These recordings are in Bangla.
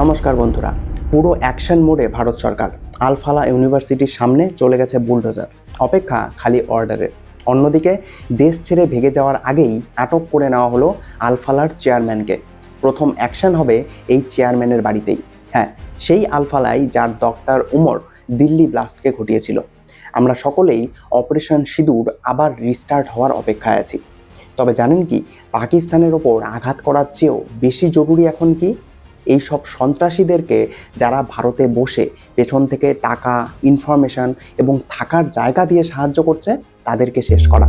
নমস্কার বন্ধুরা, পুরো অ্যাকশন মোডে ভারত সরকার। আলফালা ইউনিভার্সিটির সামনে চলে গেছে বুলডোজার, অপেক্ষা খালি অর্ডারের। অন্যদিকে দেশ ছেড়ে ভেগে যাওয়ার আগেই আটক করে নেওয়া হলো আলফালার চেয়ারম্যানকে। প্রথম অ্যাকশন হবে এই চেয়ারম্যানের বাড়িতেই। হ্যাঁ, সেই আলফালাই যার ডক্টর উমর দিল্লি ব্লাস্টকে ঘটিয়েছিল। আমরা সকলেই অপারেশন সিঁদুর আবার রিস্টার্ট হওয়ার অপেক্ষায় আছি। তবে জানেন কি, পাকিস্তানের ওপর আঘাত করার চেয়েও বেশি জরুরি এখন কি? এই সব সন্ত্রাসীদেরকে যারা ভারতে বসে পেছন থেকে টাকা, ইনফরমেশন এবং থাকার জায়গা দিয়ে সাহায্য করছে, তাদেরকে শেষ করা।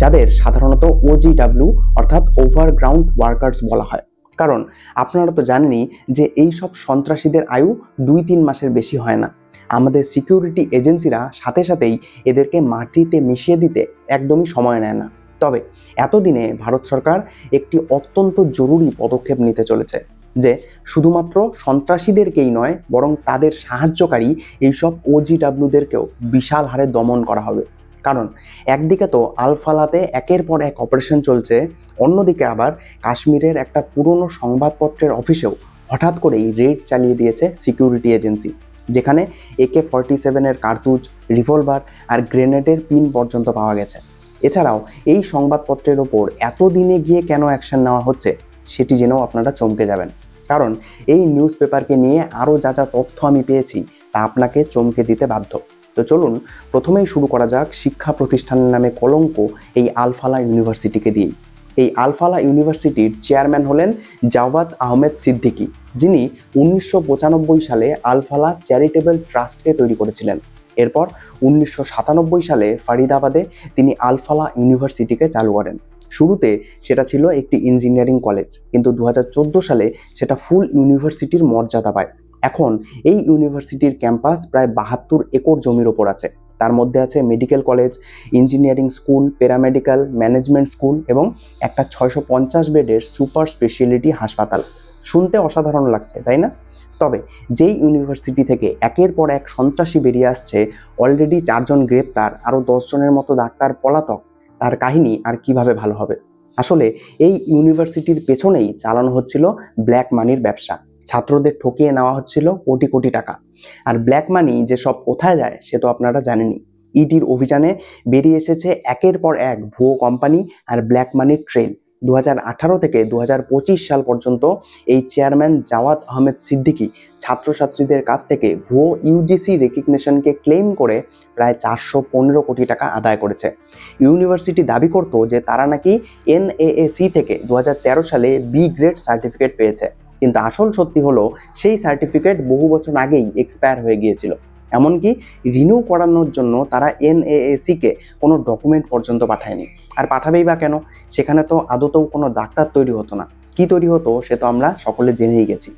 যাদের সাধারণত OGW অর্থাৎ ওভারগ্রাউন্ড ওয়ার্কার্স বলা হয়। কারণ আপনারা তো জানেনই যে এই সব সন্ত্রাসীদের আয়ু 2-3 মাসের বেশি হয় না। আমাদের সিকিউরিটি এজেন্সিরা সাথে সাথেই এদেরকে মাটিতে মিশিয়ে দিতে একদমই সময় নেয় না। তবে এতদিনে ভারত সরকার একটি অত্যন্ত জরুরি পদক্ষেপ নিতে চলেছে, যে শুধুমাত্র সন্ত্রাসীদেরকেই নয়, বরং তাদের সাহায্যকারী এইসব OGWদেরকেও বিশাল হারে দমন করা হবে। কারণ একদিকে তো আলফালাতে একের পর এক অপারেশন চলছে, অন্যদিকে আবার কাশ্মীরের একটা পুরনো সংবাদপত্রের অফিসেও হঠাৎ করেই রেড চালিয়ে দিয়েছে সিকিউরিটি এজেন্সি, যেখানে AK-47 কার্তুজ, রিভলভার আর গ্রেনেডের পিন পর্যন্ত পাওয়া গেছে। এছাড়াও এই সংবাদপত্রের ওপর এতদিনে গিয়ে কেন অ্যাকশন নেওয়া হচ্ছে সেটি জেনেও আপনারা চমকে যাবেন। কারণ এই নিউজ পেপারকে নিয়ে আরও যা যা তথ্য আমি পেয়েছি তা আপনাকে চমকে দিতে বাধ্য। তো চলুন প্রথমেই শুরু করা যাক শিক্ষা প্রতিষ্ঠানের নামে কলঙ্ক এই আলফালা ইউনিভার্সিটিকে দিয়েই। এই আলফালা ইউনিভার্সিটির চেয়ারম্যান হলেন জাওয়াদ আহমেদ সিদ্দিকী, যিনি 1995 সালে আলফালা চ্যারিটেবল ট্রাস্টকে তৈরি করেছিলেন। এরপর 1997 সালে ফরিদাবাদে তিনি আলফালা ইউনিভার্সিটিকে চালু করেন। শুরুতে সেটা ছিল একটি ইঞ্জিনিয়ারিং কলেজ, কিন্তু 2014 সালে সেটা ফুল ইউনিভার্সিটির মর্যাদা পায়। এখন এই ইউনিভার্সিটির ক্যাম্পাস প্রায় 72 একর জমির ওপর আছে। তার মধ্যে আছে medical college, engineering school, paramedical, management school এবং একটা 650 বেডের সুপার স্পেশালিটি হাসপাতাল। শুনতে অসাধারণ লাগছে, তাই না? তবে যেই ইউনিভার্সিটি থেকে একের পর এক সন্ত্রাসী বেরিয়ে আসছে, অলরেডি 4 জন গ্রেপ্তার, আরও 10 জনের মতো ডাক্তার পলাতক, তার কাহিনী আর কিভাবে ভালো হবে? আসলে এই ইউনিভার্সিটির পেছনেই চালানো হচ্ছিল ব্ল্যাক মানির ব্যবসা। ছাত্রদের ঠকিয়ে নেওয়া হচ্ছিল কোটি কোটি টাকা। আর ব্ল্যাক মানি যে সব কোথায় যায় সে তো আপনারা জানেনই। ইডির অভিযানে বেরিয়ে এসেছে একের পর এক ভুয়ো কোম্পানি আর ব্ল্যাক মানির ট্রেল। 2018 থেকে 2025 সাল পর্যন্ত এই চেয়ারম্যান জাওয়াদ আহমেদ সিদ্দিকী ছাত্রছাত্রীদের কাছ থেকে ভুয়ো UGC রেকগনিশনকে ক্লেম করে প্রায় 415 কোটি টাকা আদায় করেছে। ইউনিভার্সিটি দাবি করত যে তারা নাকি NAAC থেকে 2013 সালে B গ্রেড সার্টিফিকেট পেয়েছে, কিন্তু আসল সত্যি হলো সেই সার্টিফিকেট বহু বছর আগেই এক্সপায়ার হয়ে গিয়েছিল। এমনকি রিনিউ করানোর জন্য তারা NAAC-কে কোনো ডকুমেন্ট পর্যন্ত পাঠায়নি। আর পাঠাবেই বা কেন? সেখানে তো আদতেও কোনো ডাক্তার তৈরি হতো না। কি তৈরি হতো সে তো আমরা সকলে জেনেই গেছি।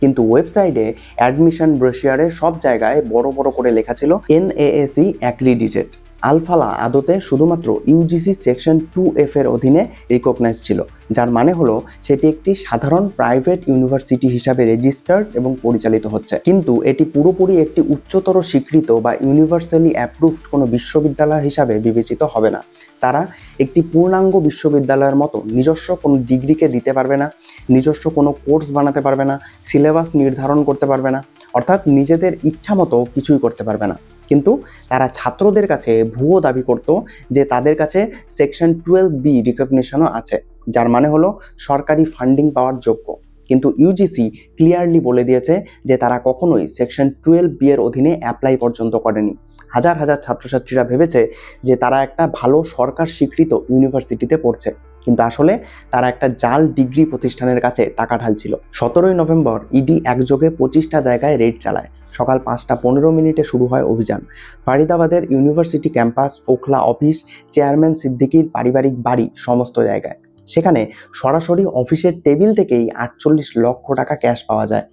কিন্তু ওয়েবসাইটে অ্যাডমিশন ব্রোশিয়ারে সব জায়গায় বড় বড় করে লেখা ছিল NAAC অ্যাক্রিডিটেড। আলফালা আদতে শুধুমাত্র UGC সেকশন 2F এর অধীনে রিকগনাইজ ছিল, যার মানে হলো সেটি একটি সাধারণ প্রাইভেট ইউনিভার্সিটি হিসাবে রেজিস্টার্ড এবং পরিচালিত হচ্ছে। কিন্তু এটি পুরোপুরি একটি উচ্চতর স্বীকৃত বা ইউনিভার্সালি অ্যাপ্রুভড কোনো বিশ্ববিদ্যালয় হিসাবে বিবেচিত হবে না। তারা একটি পূর্ণাঙ্গ বিশ্ববিদ্যালয়ের মতো নিজস্ব কোনো ডিগ্রিকে দিতে পারবে না, নিজস্ব কোনো কোর্স বানাতে পারবে না, সিলেবাস নির্ধারণ করতে পারবে না, অর্থাৎ নিজেদের ইচ্ছা মতো কিছুই করতে পারবে না। কিন্তু তারা ছাত্রদের কাছে ভুয়ো দাবি করত যে তাদের কাছে সেকশন 12B রিকগনিশনও আছে, যার মানে হলো সরকারি ফান্ডিং পাওয়ার যোগ্য। কিন্তু UGC ক্লিয়ারলি বলে দিয়েছে যে তারা কখনোই সেকশন 12B এর অধীনে অ্যাপ্লাই পর্যন্ত করেনি। হাজার হাজার ছাত্রছাত্রীরা ভেবেছে যে তারা একটা ভালো সরকার স্বীকৃত ইউনিভার্সিটিতে পড়ছে, কিন্তু আসলে তারা একটা জাল ডিগ্রি প্রতিষ্ঠানের কাছে টাকা ঢালছিল। 17 নভেম্বর ইডি একযোগে 25টা জায়গায় রেড চালায়। সকাল 5:15 শুরু হয় অভিযান। ফরিদাবাদের university campus, Okhla office, chairman সিদ্দিকীর পারিবারিক বাড়ি, সমস্ত জায়গায়। সেখানে সরাসরি অফিসের টেবিল থেকেই 48 লক্ষ টাকা ক্যাশ পাওয়া যায়।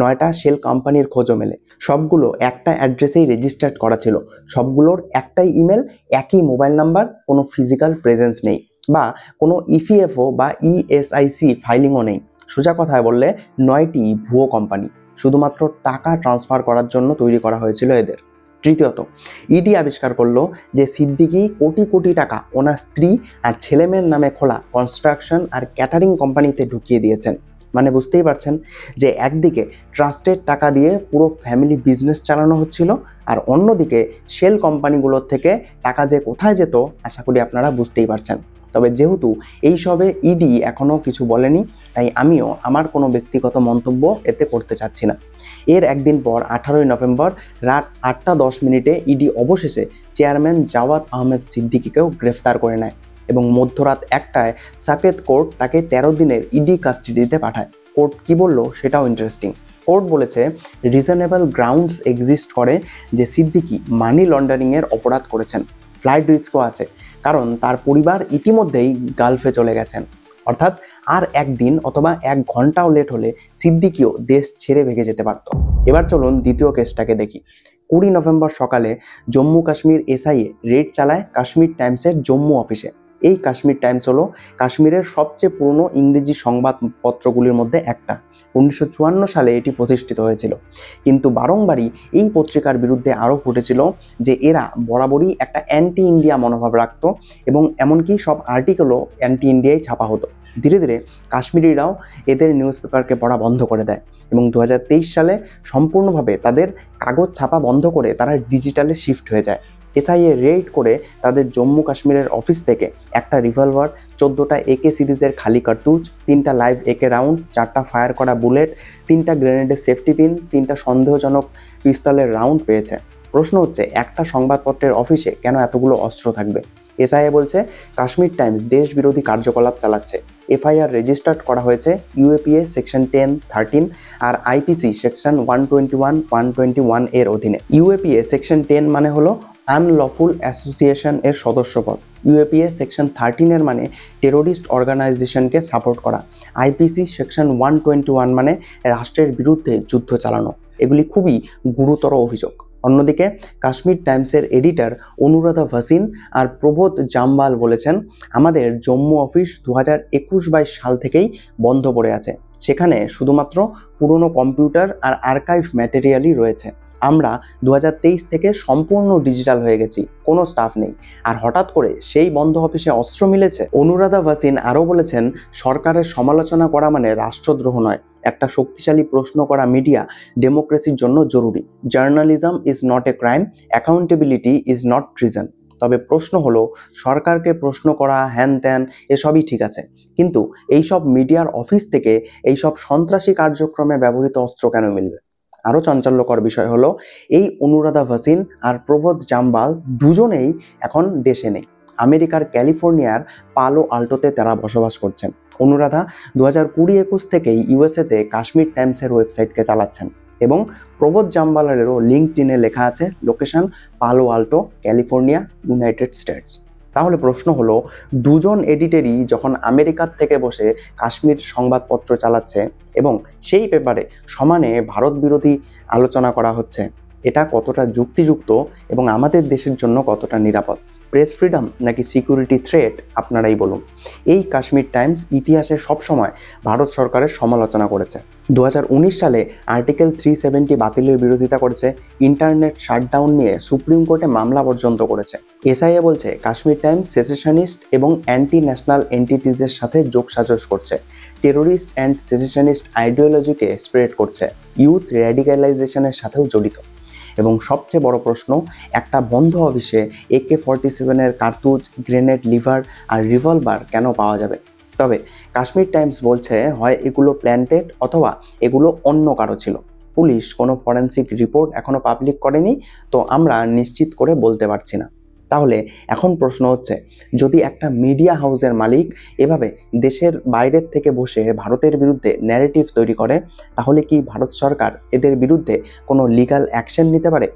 9টা শেল কোম্পানির খোঁজও মেলে। সবগুলো একটা অ্যাড্রেসেই রেজিস্টার্ড করা ছিল। সবগুলোর একটাই ইমেল, একই মোবাইল নাম্বার, কোনো ফিজিক্যাল প্রেজেন্স নেই বা কোনো EPFO বা ESIC ফাইলিংও নেই। সোজা কথায় বললে 9টি ভুয়ো কোম্পানি, শুধুমাত্র টাকা ট্রান্সফার করার জন্য তৈরি করা হয়েছিল এদের। তৃতীয়ত, ইডি আবিষ্কার করলো যে সিদ্দিকী কোটি কোটি টাকা ওনার স্ত্রী আর ছেলেমেয়ের নামে খোলা কনস্ট্রাকশন আর ক্যাটারিং কোম্পানিতে ঢুকিয়ে দিয়েছেন। মানে বুঝতেই পারছেন যে একদিকে ট্রাস্টেড টাকা দিয়ে পুরো ফ্যামিলি বিজনেস চালানো হচ্ছিল, আর অন্যদিকে শেল কোম্পানিগুলোর থেকে টাকা যে কোথায় যেত আশা করি আপনারা বুঝতেই পারছেন। তবে যেহেতু এইসবে ইডি এখনও কিছু বলেনি, তাই আমিও আমার কোনো ব্যক্তিগত মন্তব্য এতে করতে চাচ্ছি না। এর একদিন পর 18ই নভেম্বর রাত 8:10 ইডি অবশেষে চেয়ারম্যান জাওয়াদ আহমেদ সিদ্দিকীকেও গ্রেফতার করে নেয় এবং মধ্যরাত 1টায় সাকেত কোর্ট তাকে 13 দিনের ইডি কাস্টডিতে পাঠায়। কোর্ট কি বলল সেটাও ইন্টারেস্টিং। কোর্ট বলেছে রিজনেবল গ্রাউন্ডস এক্সিস্ট করে যে সিদ্দিকী মানি লন্ডারিংয়ের অপরাধ করেছেন। ফ্লাইট রিস্কও আছে, কারণ তার পরিবার ইতিমধ্যেই গালফে চলে গেছেন। অর্থাৎ আর একদিন অথবা 1 ঘন্টাও লেট হলে সিদ্দিকীও দেশ ছেড়ে ভেগে যেতে পারত। এবার চলুন দ্বিতীয় কেসটাকে দেখি। 20 নভেম্বর সকালে জম্মু কাশ্মীর এসআইএ রেড চালায় কাশ্মীর টাইমসের জম্মু অফিসে। এই কাশ্মীর টাইমস হলো কাশ্মীরের সবচেয়ে পুরনো ইংরেজি সংবাদপত্রগুলির মধ্যে একটা। 1954 সালে এটি প্রতিষ্ঠিত হয়েছিল, কিন্তু বারংবারই এই পত্রিকার বিরুদ্ধে আরোপ উঠেছিল যে এরা বরাবরই একটা অ্যান্টি ইন্ডিয়া মনোভাব রাখত এবং এমনকি সব আর্টিকেলও অ্যান্টি ইন্ডিয়ায় ছাপা হতো। ধীরে ধীরে কাশ্মীরিরাও এদের নিউজ পেপারকে পড়া বন্ধ করে দেয় এবং 2023 সালে সম্পূর্ণভাবে তাদের কাগজ ছাপা বন্ধ করে তারা ডিজিটালে শিফট হয়ে যায়। এসআইএ রেড করে তাদের জম্মু কাশ্মীরের অফিস থেকে একটা রিভলভার, 14টা একে সিরিজের খালি কার্তুজ, 3টা লাইভ একে রাউন্ড, 4টা ফায়ার করা বুলেট, 3টা গ্রেনেডের সেফটি পিন, 3টা সন্দেহজনক পিস্তলের রাউন্ড পেয়েছে। প্রশ্ন হচ্ছে, একটা সংবাদপত্রের অফিসে কেন এতগুলো অস্ত্র থাকবে? এসআইএ বলছে কাশ্মীর টাইমস দেশ বিরোধী কার্যকলাপ চালাচ্ছে। এফআইআর রেজিস্টার্ড করা হয়েছে ইউএপিএ সেকশন 10, 13 আর আইপিসি সেকশন 121, 121 এর অধীনে। ইউএপিএ সেকশন 10 মানে হলো আনলফুল অ্যাসোসিয়েশন এর সদস্যপদ। ইউএপিএ সেকশন 13 এর মানে টেরোরিস্ট অর্গানাইজেশনকে সাপোর্ট করা। আইপিসি সেকশন 121 মানে রাষ্ট্রের বিরুদ্ধে যুদ্ধ চালানো। এগুলি খুবই গুরুতর অভিযোগ। অন্যদিকে কাশ্মীর টাইমসের এডিটর অনুরাধা ভাসিন আর প্রবোধ জামওয়াল বলেছেন, আমাদের জম্মু অফিস 2021-22 সাল থেকেই বন্ধ পড়ে আছে। সেখানে শুধুমাত্র পুরনো কম্পিউটার আর আর্কাইভ ম্যাটেরিয়ালই রয়েছে। আমরা 2023 থেকে সম্পূর্ণ ডিজিটাল হয়ে গেছি, কোনো স্টাফ নেই। আর হঠাৎ করে সেই বন্ধ অফিসে অস্ত্র মিলেছে। অনুরাধা ভাসিন আরও বলেছেন, সরকারের সমালোচনা করা মানে রাষ্ট্রদ্রোহ নয়। একটা শক্তিশালী প্রশ্ন করা মিডিয়া ডেমোক্রেসির জন্য জরুরি। Journalism is not a crime, accountability is not treason. তবে প্রশ্ন হলো, সরকারকে প্রশ্ন করা, হ্যান ত্যান এসবই ঠিক আছে, কিন্তু এইসব মিডিয়ার অফিস থেকে এইসব সন্ত্রাসী কার্যক্রমে ব্যবহৃত অস্ত্র কেন মিলবে? আরও চাঞ্চল্যকর বিষয় হলো, এই অনুরাধা ভাসিন আর প্রবোধ জামওয়াল দুজনেই এখন দেশে নেই। আমেরিকার ক্যালিফোর্নিয়ার পালো আল্টোতে তারা বসবাস করছেন। অনুরাধা 2020-21 থেকেই ইউএসএতে কাশ্মীর টাইমসের ওয়েবসাইটকে চালাচ্ছেন এবং প্রবোধ জামওয়ালেরও লিঙ্কডইনে লেখা আছে লোকেশন পালো আল্টো, ক্যালিফোর্নিয়া, ইউনাইটেড স্টেটস। তাহলে প্রশ্ন হলো, দুজন এডিটরই যখন আমেরিকার থেকে বসে কাশ্মীর সংবাদপত্র চালাচ্ছে এবং সেই পেপারে সমানে ভারত বিরোধী আলোচনা করা হচ্ছে, এটা কতটা যুক্তিযুক্ত এবং আমাদের দেশের জন্য কতটা নিরাপদ? প্রেস ফ্রিডম নাকি সিকিউরিটি থ্রেট, আপনারাই বলুন। এই কাশ্মীর টাইমস ইতিহাসে সবসময় ভারত সরকারের সমালোচনা করেছে। 2019 সালে আর্টিকেল 370 বাতিলের বিরোধিতা করেছে, ইন্টারনেট শাটডাউন নিয়ে সুপ্রিম কোর্টে মামলা পর্যন্ত করেছে। এসআইএ বলছে কাশ্মীর টাইমস সেসেশনিস্ট এবং অ্যান্টি ন্যাশনাল এন্টিটিজের সাথে যোগসাজশ করছে, টেরোরিস্ট অ্যান্ড সেসেশনিস্ট আইডিওলজিকে স্প্রেড করছে, ইউথ র্যাডিক্যালাইজেশনের সাথেও জড়িত। এবং সবচেয়ে বড় প্রশ্ন, একটা বন্ধ অফিসে AK-47 কার্তুজ, গ্রেনেড, লিভার আর রিভলভার কেন পাওয়া যাবে? তবে কাশ্মীর টাইমস বলছে হয় এগুলো প্ল্যান্টেড অথবা এগুলো অন্য কারো ছিল। পুলিশ কোনো ফরেনসিক রিপোর্ট এখনো পাবলিক করেনি, তো আমরা নিশ্চিত করে বলতে পারছি না। তাহলে এখন প্রশ্ন হচ্ছে, যদি একটা মিডিয়া হাউসের মালিক এভাবে দেশের বাইরের থেকে বসে ভারতের বিরুদ্ধে ন্যারেটিভ তৈরি করে, তাহলে কি ভারত সরকার এদের বিরুদ্ধে কোনো লিগ্যাল অ্যাকশন নিতে পারে?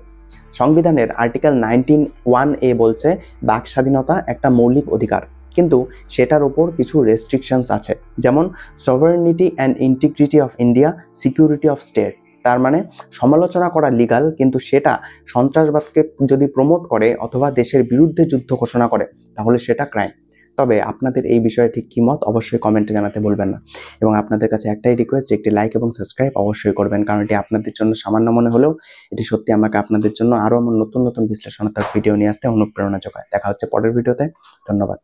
সংবিধানের আর্টিকেল 19(1)A বলছে বাক স্বাধীনতা একটা মৌলিক অধিকার, কিন্তু সেটার উপর কিছু রেস্ট্রিকশনস আছে, যেমন সভারেনিটি and integrity of India, security of state. তার মানে সমালোচনা করা লিগাল, কিন্তু সেটা সন্ত্রাসবাদকে যদি প্রমোট করে অথবা দেশের বিরুদ্ধে যুদ্ধ ঘোষণা করে তাহলে সেটা ক্রাইম। তবে আপনাদের এই বিষয়ে ঠিক কী মত অবশ্যই কমেন্টে জানাতে ভুলবেন না। এবং আপনাদের কাছে একটাই রিকোয়েস্ট যে একটি লাইক এবং সাবস্ক্রাইব অবশ্যই করবেন, কারণ এটি আপনাদের জন্য সামান্য মনে হলেও এটি সত্যি আমাকে আপনাদের জন্য আরও নতুন নতুন বিশ্লেষণাত্মক ভিডিও নিয়ে আসতে অনুপ্রেরণা যোগায়। দেখা হচ্ছে পরের ভিডিওতে। ধন্যবাদ।